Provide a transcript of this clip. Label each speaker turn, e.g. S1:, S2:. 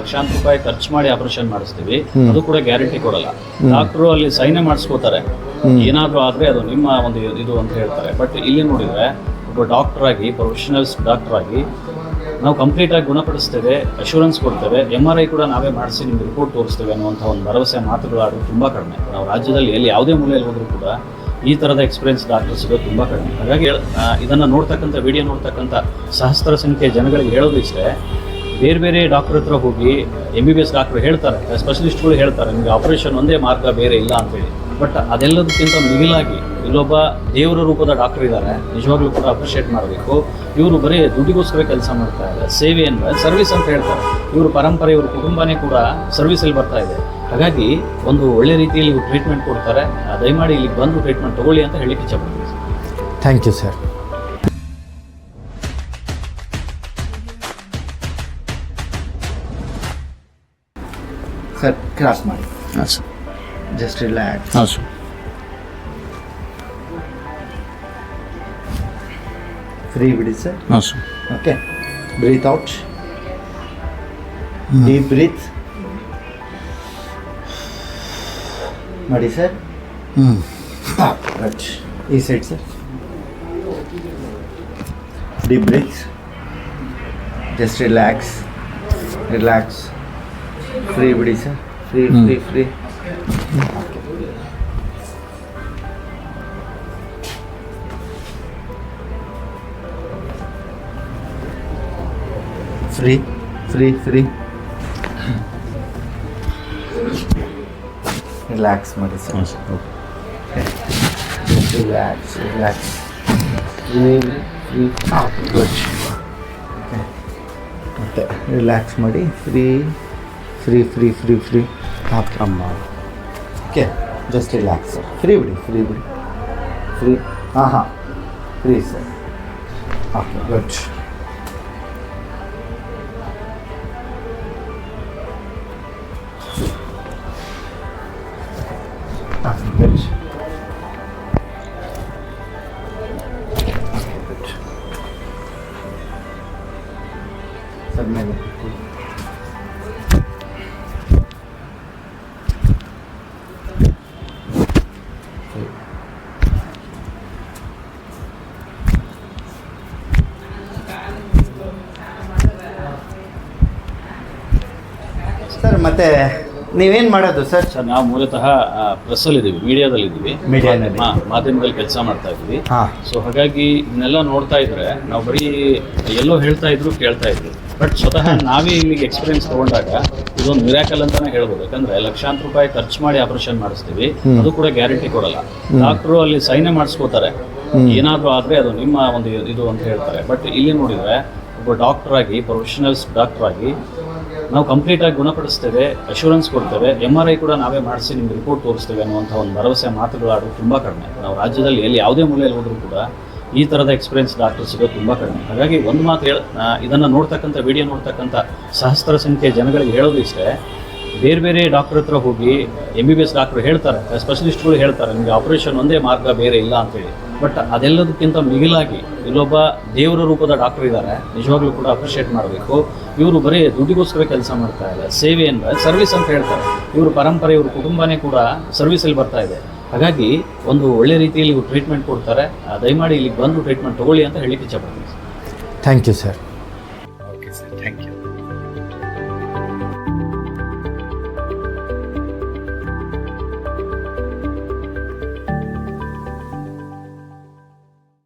S1: ಲಕ್ಷಾಂತರ ರೂಪಾಯಿ ಖರ್ಚು ಮಾಡಿ ಆಪರೇಷನ್ ಮಾಡಿಸ್ತೀವಿ, ಅದು ಕೂಡ ಗ್ಯಾರಂಟಿ ಕೊಡಲ್ಲ. ಡಾಕ್ಟ್ರು ಅಲ್ಲಿ ಸೈನೇ ಮಾಡಿಸ್ಕೋತಾರೆ, ಏನಾದರೂ ಆದರೆ ಅದು ನಿಮ್ಮ ಒಂದು ಇದು ಅಂತ ಹೇಳ್ತಾರೆ. ಬಟ್ ಇಲ್ಲಿ ನೋಡಿದರೆ ಒಬ್ಬ ಡಾಕ್ಟರ್ ಆಗಿ, ಪ್ರೊಫೆಷನಲ್ಸ್ ಡಾಕ್ಟರ್ ಆಗಿ ನಾವು ಕಂಪ್ಲೀಟಾಗಿ ಗುಣಪಡಿಸ್ತೇವೆ, ಅಶ್ಯೂರೆನ್ಸ್ ಕೊಡ್ತೇವೆ, MRI ಕೂಡ ನಾವೇ ಮಾಡಿಸಿ ನಿಮ್ಗೆ ರಿಪೋರ್ಟ್ ತೋರಿಸ್ತೇವೆ ಅನ್ನುವಂಥ ಒಂದು ಭರವಸೆ ಮಾತುಗಳಾಡೋದು ತುಂಬ ಕಡಿಮೆ. ನಾವು ರಾಜ್ಯದಲ್ಲಿ ಎಲ್ಲಿ ಯಾವುದೇ ಮೂಲೆಯಲ್ಲಿ ಹೋದರೂ ಕೂಡ ಈ ಥರದ ಎಕ್ಸ್ಪೀರಿಯನ್ಸ್ ಡಾಕ್ಟರ್ಸ್ ಸಿಗೋದು ತುಂಬ ಕಡಿಮೆ. ಹಾಗಾಗಿ ಇದನ್ನು ನೋಡ್ತಕ್ಕಂಥ ವಿಡಿಯೋ ನೋಡ್ತಕ್ಕಂಥ ಸಹಸ್ರ ಸಂಖ್ಯೆ ಜನಗಳಿಗೆ ಹೇಳೋದು ಇಷ್ಟೇ, ಬೇರೆ ಬೇರೆ ಡಾಕ್ಟರ್ ಹತ್ರ ಹೋಗಿ MBBS ಡಾಕ್ಟ್ರು ಹೇಳ್ತಾರೆ, ಸ್ಪೆಷಲಿಸ್ಟ್ಗಳು ಹೇಳ್ತಾರೆ ನಿಮಗೆ ಆಪರೇಷನ್ ಒಂದೇ ಮಾರ್ಗ, ಬೇರೆ ಇಲ್ಲ ಅಂತೇಳಿ. ಬಟ್ ಅದೆಲ್ಲದಕ್ಕಿಂತ ಮಿಗಿಲಾಗಿ ಇಲ್ಲೊಬ್ಬ ದೇವರ ರೂಪದ ಡಾಕ್ಟರ್ ಇದ್ದಾರೆ, ನಿಜವಾಗ್ಲೂ ಕೂಡ ಅಪ್ರಿಷಿಯೇಟ್ ಮಾಡಬೇಕು. ಇವರು ಬರೀ ದುಡ್ಡಿಗೋಸ್ಕರ ಕೆಲಸ ಮಾಡ್ತಾ ಇದ್ದಾರೆ, ಸೇವೆ ಅಂದರೆ ಸರ್ವಿಸ್ ಅಂತ ಹೇಳ್ತಾರೆ. ಇವರು ಪರಂಪರೆ, ಇವ್ರ ಕುಟುಂಬನೇ ಕೂಡ ಸರ್ವಿಸಲ್ಲಿ ಬರ್ತಾ ಇದೆ. ಹಾಗಾಗಿ ಒಂದು ಒಳ್ಳೆ ರೀತಿಯಲ್ಲಿ ಇವ್ರು ಟ್ರೀಟ್ಮೆಂಟ್ ಕೊಡ್ತಾರೆ. ದಯಮಾಡಿ ಇಲ್ಲಿಗೆ ಬಂದು ಟ್ರೀಟ್ಮೆಂಟ್ ತೊಗೊಳ್ಳಿ ಅಂತ ಹೇಳಲಿಕ್ಕೆ ಇಚ್ಛಪಡ್ತೀನಿ.
S2: Thank you sir.
S3: Sir cross ಮಾಡಿ.
S2: ಹಾಂ ಸರ್.
S3: Just relax.
S2: ಹಾಂ ಸರ್.
S3: ಫ್ರೀ ಬಿಡಿ ಸರ್.
S2: ಹಾಂ sir.
S3: Okay, breathe out, deep breathe ಮಾಡಿ ಸರ್. ರೈಟ್, ಈ side sir. Deep breathe, just relax relax. Free ಬಿಡಿ sir. Free free free. Free free free. Relax ಮಾಡಿ sir. Relax relax. Free free. Good. Okay, ಮತ್ತೆ relax ಮಾಡಿ. Free free free free free. Okay ಅಮ್ಮ. Okay, just relax sir. Free ಬಿಡಿ, free ಬಿಡಿ, free. ಹಾಂ, free sir. Okay, good. Good. Okay, good. Sir, मैं sir ಮತ್ತೆ ನೀವೇನು ಮಾಡೋದು ಸರ್?
S1: ಸರ್ ನಾವು ಮೂಲತಃ ಪ್ರೆಸ್ಸಲ್ಲಿದ್ದೀವಿ, ಮೀಡಿಯಾದಲ್ಲಿದ್ದೀವಿ,
S3: ಮೀಡಿಯಾದಲ್ಲಿ.
S1: ಮಾಧ್ಯಮದಲ್ಲಿ ಕೆಲಸ ಮಾಡ್ತಾ ಇದ್ದೀವಿ.
S3: ಹಾಂ.
S1: ಸೊ ಹಾಗಾಗಿ ಇದನ್ನೆಲ್ಲ ನೋಡ್ತಾ ಇದ್ರೆ ನಾವು ಬರೀ ಎಲ್ಲೋ ಹೇಳ್ತಾ ಇದ್ರು, ಕೇಳ್ತಾ ಇದ್ವಿ. ಬಟ್ ಸ್ವತಃ ನಾವೇ ಇಲ್ಲಿಗೆ ಎಕ್ಸ್ಪೀರಿಯನ್ಸ್ ತೊಗೊಂಡಾಗ ಇದೊಂದು ಮಿರಾಕಲ್ ಅಂತಾನೆ ಹೇಳ್ಬೋದು. ಯಾಕಂದ್ರೆ ಲಕ್ಷಾಂತರ ರೂಪಾಯಿ ಖರ್ಚು ಮಾಡಿ ಆಪರೇಷನ್ ಮಾಡಿಸ್ತೀವಿ, ಅದು ಕೂಡ ಗ್ಯಾರಂಟಿ ಕೊಡಲ್ಲ. ಡಾಕ್ಟ್ರು ಅಲ್ಲಿ ಸೈನೇ ಮಾಡಿಸ್ಕೋತಾರೆ, ಏನಾದರೂ ಆದರೆ ಅದು ನಿಮ್ಮ ಒಂದು ಇದು ಅಂತ ಹೇಳ್ತಾರೆ. ಬಟ್ ಇಲ್ಲಿ ನೋಡಿದರೆ ಒಬ್ಬ ಡಾಕ್ಟರ್ ಆಗಿ, ಪ್ರೊಫೆಷನಲ್ಸ್ ಡಾಕ್ಟರ್ ಆಗಿ ನಾವು ಕಂಪ್ಲೀಟಾಗಿ ಗುಣಪಡಿಸ್ತೇವೆ, ಅಶ್ಯೂರೆನ್ಸ್ ಕೊಡ್ತೇವೆ, MRI ಕೂಡ ನಾವೇ ಮಾಡಿಸಿ ನಿಮ್ಗೆ ರಿಪೋರ್ಟ್ ತೋರಿಸ್ತೇವೆ ಅನ್ನುವಂಥ ಒಂದು ಭರವಸೆ ಮಾತುಗಳಾಡೋದು ತುಂಬ ಕಡಿಮೆ. ನಾವು ರಾಜ್ಯದಲ್ಲಿ ಎಲ್ಲಿ ಯಾವುದೇ ಮೂಲೆಯಲ್ಲಿ ಹೋದರೂ ಕೂಡ ಈ ಥರದ ಎಕ್ಸ್ಪೀರಿಯನ್ಸ್ ಡಾಕ್ಟರ್ ಸಿಗೋದು ತುಂಬ ಕಡಿಮೆ. ಹಾಗಾಗಿ ಒಂದು ಮಾತು ಇದನ್ನು ನೋಡ್ತಕ್ಕಂಥ ವಿಡಿಯೋ ನೋಡ್ತಕ್ಕಂಥ ಸಹಸ್ರ ಸಂಖ್ಯೆ ಜನಗಳಿಗೆ ಹೇಳೋದು ಇಷ್ಟೇ, ಬೇರೆ ಬೇರೆ ಡಾಕ್ಟರ್ ಹತ್ರ ಹೋಗಿ MBBS ಡಾಕ್ಟ್ರು ಹೇಳ್ತಾರೆ, ಸ್ಪೆಷಲಿಸ್ಟ್ಗಳು ಹೇಳ್ತಾರೆ ನಿಮಗೆ ಆಪರೇಷನ್ ಒಂದೇ ಮಾರ್ಗ, ಬೇರೆ ಇಲ್ಲ ಅಂತೇಳಿ. ಬಟ್ ಅದೆಲ್ಲದಕ್ಕಿಂತ ಮಿಗಿಲಾಗಿ ಇಲ್ಲೊಬ್ಬ ದೇವರ ರೂಪದ ಡಾಕ್ಟರ್ ಇದ್ದಾರೆ, ನಿಜವಾಗ್ಲೂ ಕೂಡ ಅಪ್ರಿಷಿಯೇಟ್ ಮಾಡಬೇಕು. ಇವರು ಬರೀ ದುಡ್ಡಿಗೋಸ್ಕರ ಕೆಲಸ ಮಾಡ್ತಾ ಇಲ್ಲ, ಸೇವೆ ಅಂದರೆ ಸರ್ವಿಸ್ ಅಂತ ಹೇಳ್ತಾರೆ. ಇವರು ಪರಂಪರೆ, ಇವ್ರ ಕುಟುಂಬನೇ ಕೂಡ ಸರ್ವಿಸಲ್ಲಿ ಬರ್ತಾ ಇದೆ. ಹಾಗಾಗಿ ಒಂದು ಒಳ್ಳೆ ರೀತಿಯಲ್ಲಿ ಇವ್ರು ಟ್ರೀಟ್ಮೆಂಟ್ ಕೊಡ್ತಾರೆ. ದಯಮಾಡಿ ಇಲ್ಲಿಗೆ ಬಂದು ಟ್ರೀಟ್ಮೆಂಟ್ ತೊಗೊಳ್ಳಿ ಅಂತ ಹೇಳಲಿಕ್ಕೆ ಇಚ್ಛಪಡ್ತೀನಿ.
S2: Thank you sir.